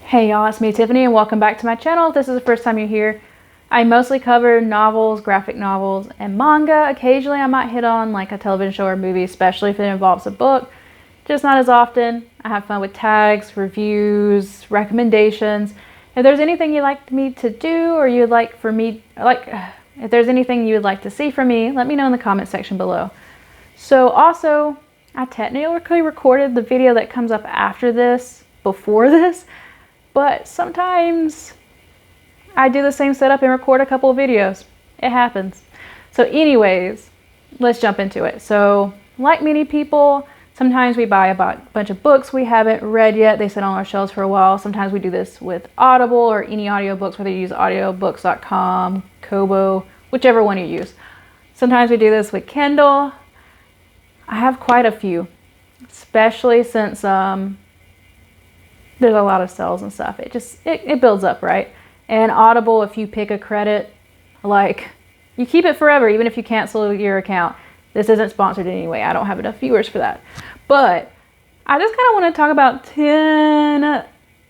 Hey y'all, it's me Tiffany and welcome back to my channel. If this is the first time you're here, I mostly cover novels, graphic novels, and manga. Occasionally I might hit on like a television show or movie, especially if it involves a book. Just not as often. I have fun with tags, reviews, recommendations. If there's anything you'd like me to do or you'd like for me, if there's anything you would like to see from me, let me know in the comment section below. So also, I technically recorded the video that comes up after this, before this, but sometimes I do the same setup and record a couple of videos. It happens. So anyways, let's jump into it. So like many people, sometimes we buy a bunch of books we haven't read yet. They sit on our shelves for a while. Sometimes we do this with Audible or any audiobooks, whether you use audiobooks.com, Kobo, whichever one you use. Sometimes we do this with Kindle. I have quite a few, especially since there's a lot of sales and stuff. It builds up, right? And Audible, if you pick a credit, like you keep it forever, even if you cancel your account. This isn't sponsored in any way. I don't have enough viewers for that. But I just kind of want to talk about 10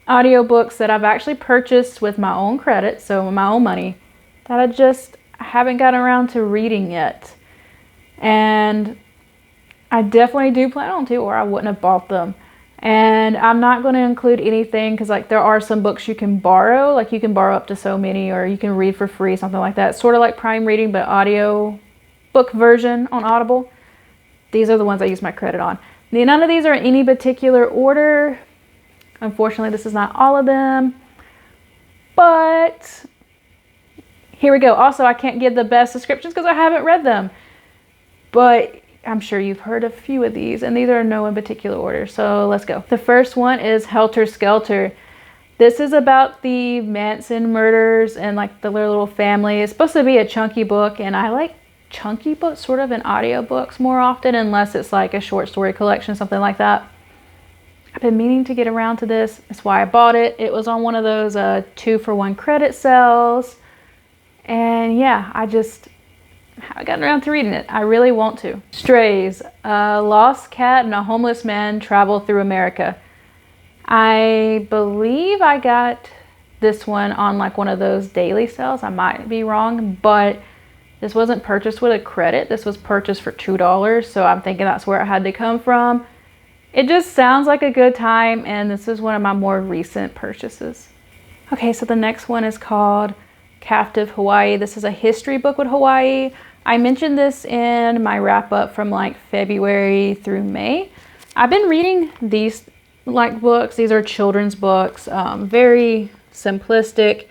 audiobooks that I've actually purchased with my own credit, so with my own money, that I haven't gotten around to reading yet. And I definitely do plan on to, or I wouldn't have bought them. And I'm not going to include anything because like there are some books you can borrow, like you can borrow up to so many, or you can read for free, something like that. Sort of like Prime Reading, but audio book version on Audible. These are the ones I use my credit on. None of these are in any particular order. Unfortunately, this is not all of them. But here we go. Also, I can't give the best descriptions because I haven't read them. But I'm sure you've heard a few of these, and these are no in particular order. So let's go. The first one is Helter Skelter. This is about the Manson murders and like the little family. It's supposed to be a chunky book, and I like chunky books sort of in audiobooks more often, unless it's like a short story collection, something like that. I've been meaning to get around to this. That's why I bought it. It was on one of those 2-for-1 credit sales. And yeah, I haven't gotten around to reading it. I really want to. Strays. A lost cat and a homeless man travel through America. I believe I got this one on like one of those daily sales. I might be wrong, but this wasn't purchased with a credit. This was purchased for $2, so I'm thinking that's where it had to come from. It just sounds like a good time, and this is one of my more recent purchases. Okay, so the next one is called Captive Hawaii. This is a history book with Hawaii. I mentioned this in my wrap up from like February through May. I've been reading these like books. These are children's books, very simplistic.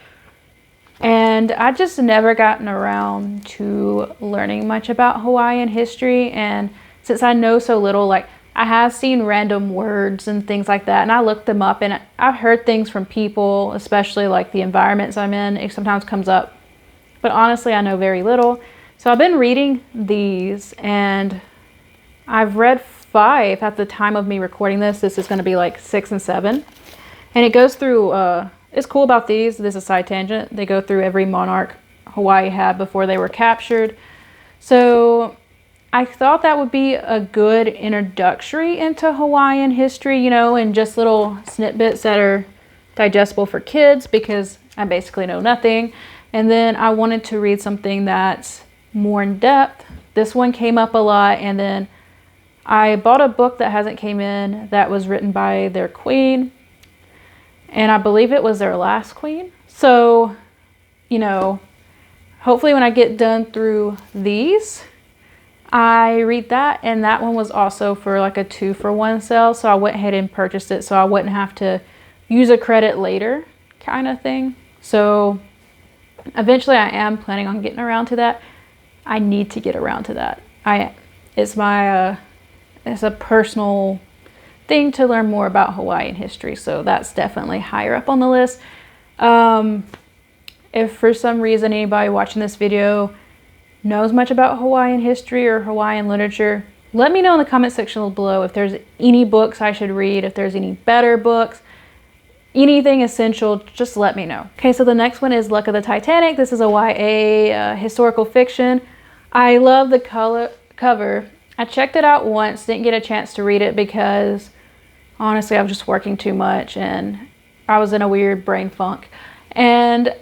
And I just never gotten around to learning much about Hawaiian history. And since I know so little, like I have seen random words and things like that, and I looked them up, and I've heard things from people, especially like the environments I'm in, it sometimes comes up. But honestly, I know very little. So I've been reading these, and I've read 5 at the time of me recording this. This is going to be like 6 and 7. And it goes through, it's cool about these, this is a side tangent, they go through every monarch Hawaii had before they were captured. So I thought that would be a good introductory into Hawaiian history, you know, and just little snippets that are digestible for kids because I basically know nothing. And then I wanted to read something that's more in depth. This one came up a lot, and then I bought a book that hasn't came in that was written by their queen, and I believe it was their last queen. So, you know, hopefully when I get done through these, I read that, and that one was also for like a 2-for-1 sale, so I went ahead and purchased it so I wouldn't have to use a credit later kind of thing. So eventually I am planning on getting around to that. I need to get around to that. It's a personal thing to learn more about Hawaiian history, so that's definitely higher up on the list. If for some reason anybody watching this video knows much about Hawaiian history or Hawaiian literature, let me know in the comment section below if there's any books I should read, if there's any better books, anything essential, just let me know. Okay, so the next one is Luck of the Titanic. This is a YA historical fiction. I love the cover. I checked it out once, didn't get a chance to read it because honestly I was just working too much and I was in a weird brain funk. And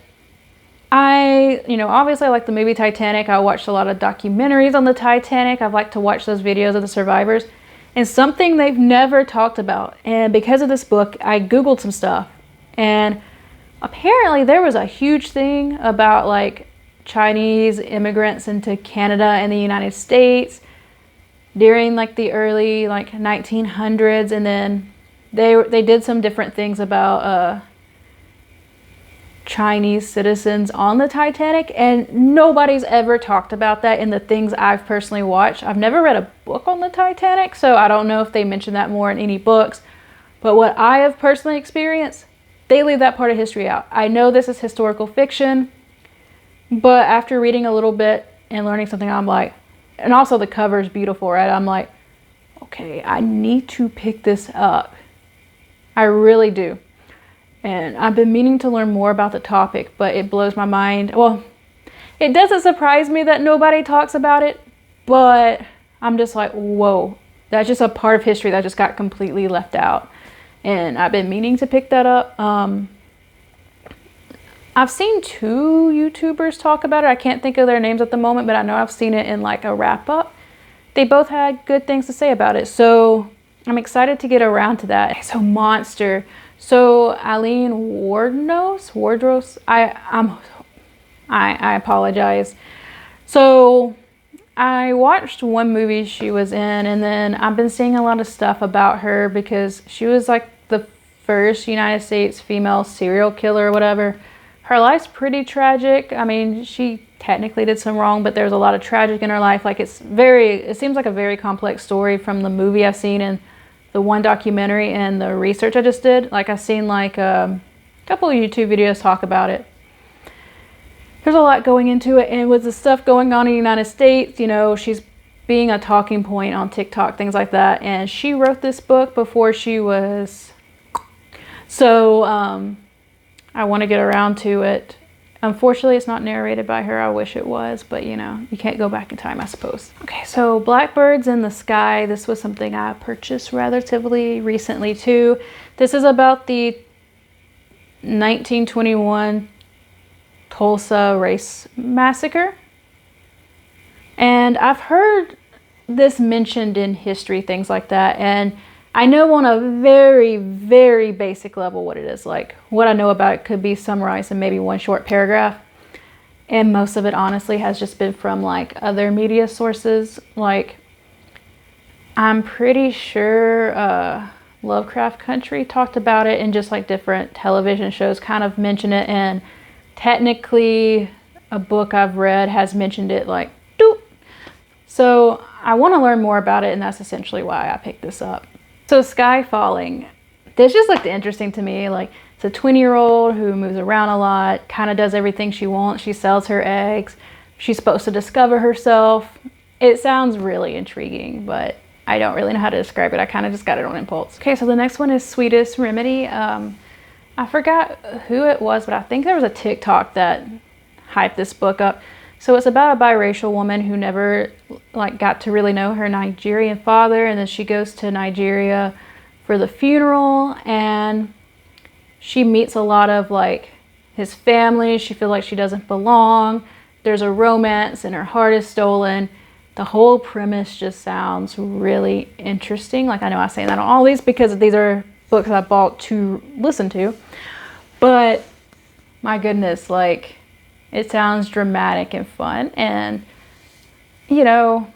I, obviously I like the movie Titanic. I watched a lot of documentaries on the Titanic. I've liked to watch those videos of the survivors. And something they've never talked about, and because of this book, I Googled some stuff. And apparently there was a huge thing about like Chinese immigrants into Canada and the United States during like the early like 1900s. And then they did some different things about Chinese citizens on the Titanic, and nobody's ever talked about that in the things I've personally watched. I've never read a book on the Titanic, so I don't know if they mention that more in any books, but what I have personally experienced, they leave that part of history out. I know this is historical fiction, but after reading a little bit and learning something, I'm like, and also the cover is beautiful, right? I'm like, okay, I need to pick this up. I really do. And I've been meaning to learn more about the topic, but it blows my mind. Well, it doesn't surprise me that nobody talks about it, but I'm just like, whoa, that's just a part of history that just got completely left out. And I've been meaning to pick that up. I've seen 2 YouTubers talk about it. I can't think of their names at the moment, but I know I've seen it in like a wrap up. They both had good things to say about it. So I'm excited to get around to that. So Monster. So Eileen Wardros, I apologize. So I watched one movie she was in, and then I've been seeing a lot of stuff about her because she was like the first United States female serial killer or whatever. Her life's pretty tragic. I mean, she technically did some wrong, but there's a lot of tragic in her life. Like it seems like a very complex story from the movie I've seen and the one documentary and the research I just did. Like I've seen like a couple of YouTube videos talk about it. There's a lot going into it, and with the stuff going on in the United States, she's being a talking point on TikTok, things like that. And she wrote this book before she was, so I want to get around to it. Unfortunately, it's not narrated by her. I wish it was, but you can't go back in time, I suppose. Okay, so Blackbirds in the Sky. This was something I purchased relatively recently too. This is about the 1921 Tulsa race massacre. And I've heard this mentioned in history, things like that. And I know on a very, very basic level what it is. Like what I know about it could be summarized in maybe one short paragraph. And most of it honestly has just been from like other media sources. Like I'm pretty sure Lovecraft Country talked about it, and just like different television shows kind of mention it. And technically a book I've read has mentioned it like doop. So I want to learn more about it, and that's essentially why I picked this up. So Sky Falling, this just looked interesting to me. Like it's a 20-year-old who moves around a lot, kind of does everything she wants. She sells her eggs. She's supposed to discover herself. It sounds really intriguing, but I don't really know how to describe it. I kind of just got it on impulse. Okay, so the next one is Sweetest Remedy. I forgot who it was, but I think there was a TikTok that hyped this book up. So it's about a biracial woman who never like got to really know her Nigerian father, and then she goes to Nigeria for the funeral, and she meets a lot of like his family. She feels like she doesn't belong. There's a romance, and her heart is stolen. The whole premise just sounds really interesting. Like I know I say that on all these because these are books I bought to listen to, but my goodness, like it sounds dramatic and fun, and it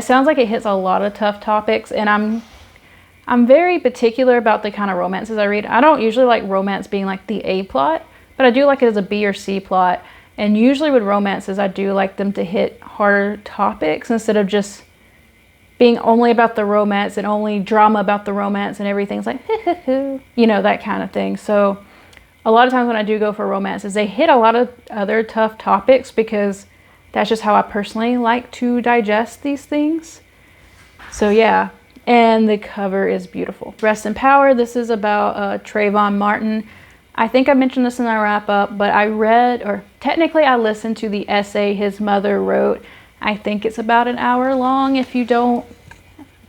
sounds like it hits a lot of tough topics, and I'm very particular about the kind of romances I read. I don't usually like romance being like the A plot, but I do like it as a B or C plot. And usually with romances, I do like them to hit harder topics instead of just being only about the romance and only drama about the romance and everything's like, that kind of thing. So a lot of times when I do go for romances, they hit a lot of other tough topics because that's just how I personally like to digest these things. So yeah, and the cover is beautiful. Rest in Power. This is about Trayvon Martin. I think I mentioned this in our wrap up, but I read, or technically I listened to the essay his mother wrote. I think it's about an hour long if you don't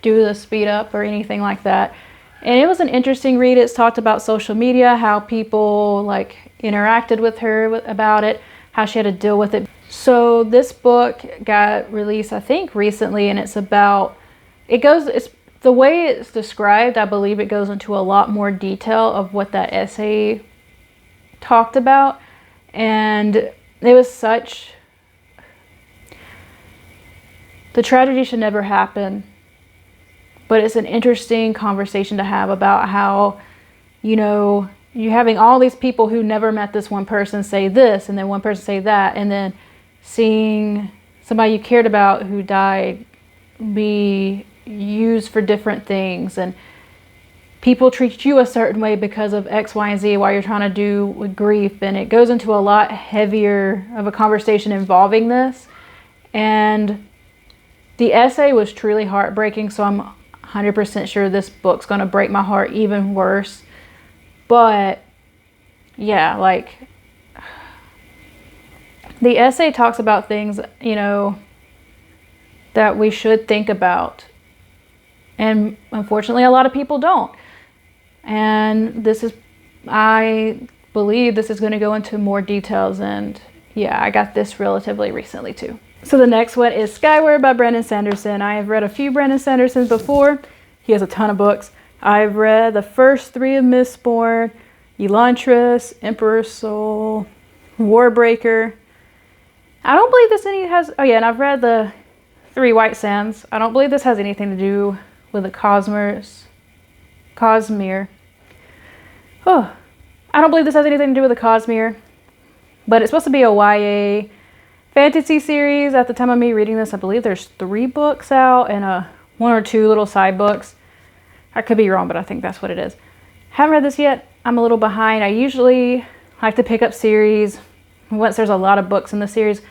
do the speed up or anything like that. And it was an interesting read. It's talked about social media, how people like interacted with her about it, how she had to deal with it. So this book got released, I think, recently, and it's the way it's described, I believe it goes into a lot more detail of what that essay talked about. And it was the tragedy should never happen, but it's an interesting conversation to have about how, you having all these people who never met this one person say this, and then one person say that, and then seeing somebody you cared about who died be used for different things, and people treat you a certain way because of X, Y, and Z while you're trying to do with grief. And it goes into a lot heavier of a conversation involving this. And the essay was truly heartbreaking, so I'm 100% sure this book's going to break my heart even worse. But yeah, like, the essay talks about things, that we should think about. And unfortunately, a lot of people don't. And I believe this is going to go into more details. And yeah, I got this relatively recently too. So the next one is Skyward by Brandon Sanderson. I have read a few Brandon Sandersons before. He has a ton of books. I've read the first 3 of Mistborn, Elantris, Emperor's Soul, Warbreaker. I don't believe this and I've read the 3 White Sands. I don't believe this has anything to do with the Cosmere. Oh, I don't believe this has anything to do with the Cosmere, but it's supposed to be a YA fantasy series. At the time of me reading this, I believe there's 3 books out and 1 or 2 little side books. I could be wrong, but I think that's what it is. Haven't read this yet. I'm a little behind. I usually like to pick up series once there's a lot of books in the series.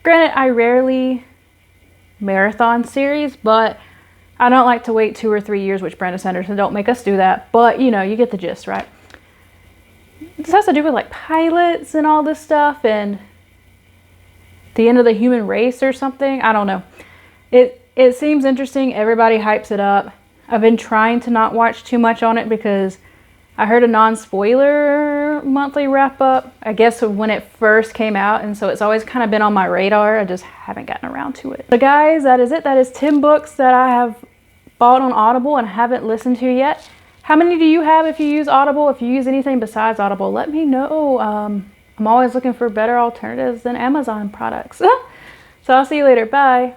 Granted, I rarely marathon series, but I don't like to wait 2 or 3 years, which Brandon Sanderson don't make us do that. But you get the gist, right? This has to do with like pilots and all this stuff and the end of the human race or something. I don't know. It seems interesting. Everybody hypes it up. I've been trying to not watch too much on it because I heard a non-spoiler monthly wrap up, I guess, when it first came out. And so it's always kind of been on my radar. I just haven't gotten around to it. So guys, that is it. That is 10 books that I have bought on Audible and haven't listened to yet. How many do you have if you use Audible? If you use anything besides Audible, let me know. I'm always looking for better alternatives than Amazon products. So I'll see you later. Bye.